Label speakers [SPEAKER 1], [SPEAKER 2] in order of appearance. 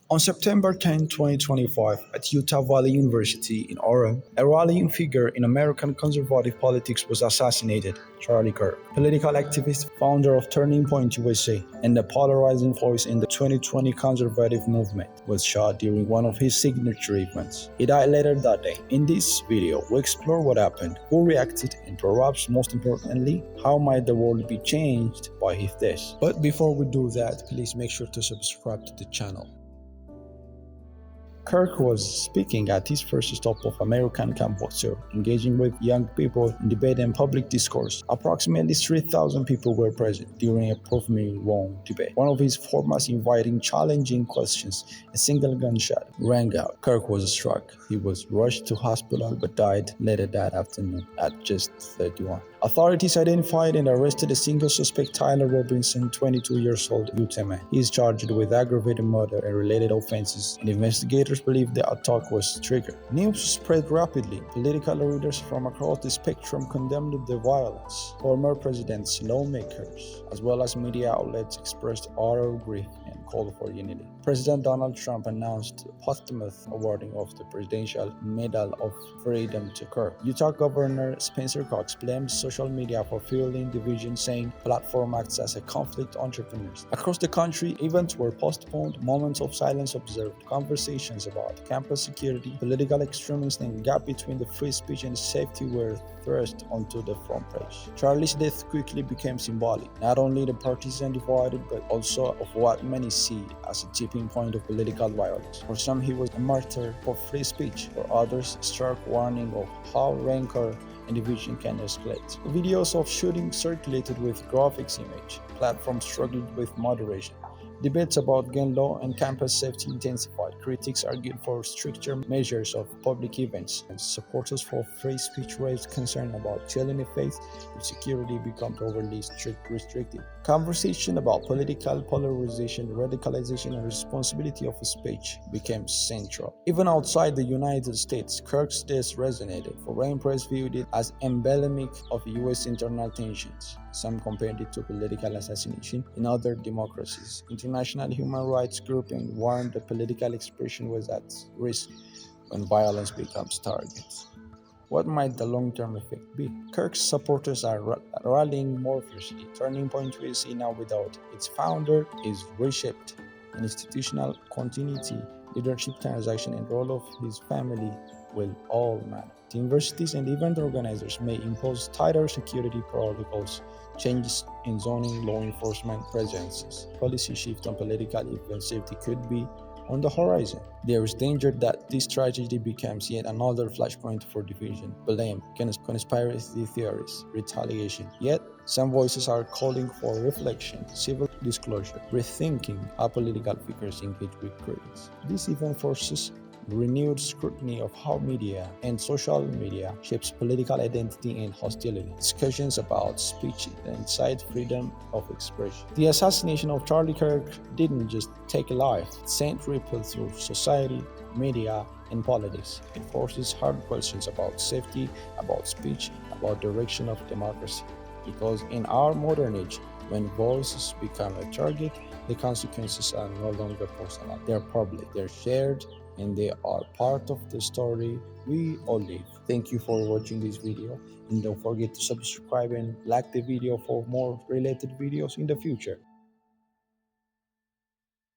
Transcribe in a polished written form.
[SPEAKER 1] On September 10, 2025, at Utah Valley University in Orem, a rallying figure in American conservative politics was assassinated, Charlie Kirk. Political activist, founder of Turning Point USA, and a polarizing voice in the 2020 conservative movement, was shot during one of his signature events. He died later that day. In this video, we explore what happened, who reacted, and perhaps most importantly, how might the world be changed by his death. But before we do that, please make sure to subscribe to the channel. Kirk was speaking at his first stop of American Cambodia, engaging with young people in debate and public discourse. Approximately 3,000 people were present during a profoundly long debate. One of his formats inviting challenging questions, a single gunshot rang out. Kirk was struck. He was rushed to hospital but died later that afternoon at just 31. Authorities identified and arrested a single suspect, Tyler Robinson, 22 years old, Utah man. He is charged with aggravated murder and related offenses, and investigators believe the attack was triggered. News spread rapidly. Political leaders from across the spectrum condemned the violence. Former presidents, lawmakers, as well as media outlets expressed utter grief and called for unity. President Donald Trump announced posthumous awarding of the Presidential Medal of Freedom to Kirk. Utah Governor Spencer Cox blamed social media for fueling division, saying platform acts as a conflict entrepreneurs. Across the country, events were postponed, moments of silence observed, conversations about campus security, political extremism, and gap between the free speech and safety were thrust onto the front page. Charlie's death quickly became symbolic, not only the partisan divided, but also of what many see as a tipping point of political violence. For some, he was a martyr for free speech. For others, a stark warning of how rancor and division can escalate. Videos of shootings circulated with graphics image. Platforms struggled with moderation. Debates about gun law and campus safety intensified. Critics argued for stricter measures of public events, and supporters for free speech raised concern about chilling effects if security becomes overly restrictive. Conversation about political polarization, radicalization, and responsibility of speech became central. Even outside the United States, Kirk's death resonated. Foreign press viewed it as emblematic of U.S. internal tensions. Some compared it to political assassination in other democracies. International human rights groupings warned that political expression was at risk when violence becomes targets. What might the long-term effect be? Kirk's supporters are rallying more fiercely. Turning Point USA now without its founder is reshaped. Institutional continuity, leadership transaction, and role of his family will all matter. The universities and event organizers may impose tighter security protocols, changes in zoning, law enforcement presences, policy shift on political event safety could be on the horizon. There is danger that this tragedy becomes yet another flashpoint for division, blame, conspiracy theories, retaliation. Yet, some voices are calling for reflection, civil disclosure, rethinking how political figures engage with critics. This event forces renewed scrutiny of how media and social media shapes political identity and hostility. Discussions about speech inside freedom of expression. The assassination of Charlie Kirk didn't just take a life, it sent ripples through society, media, and politics. It forces hard questions about safety, about speech, about direction of democracy. Because in our modern age, when voices become a target, the consequences are no longer personal. They're public, they're shared, and they are part of the story we all live. Thank you for watching this video, and don't forget to subscribe and like the video for more related videos in the future.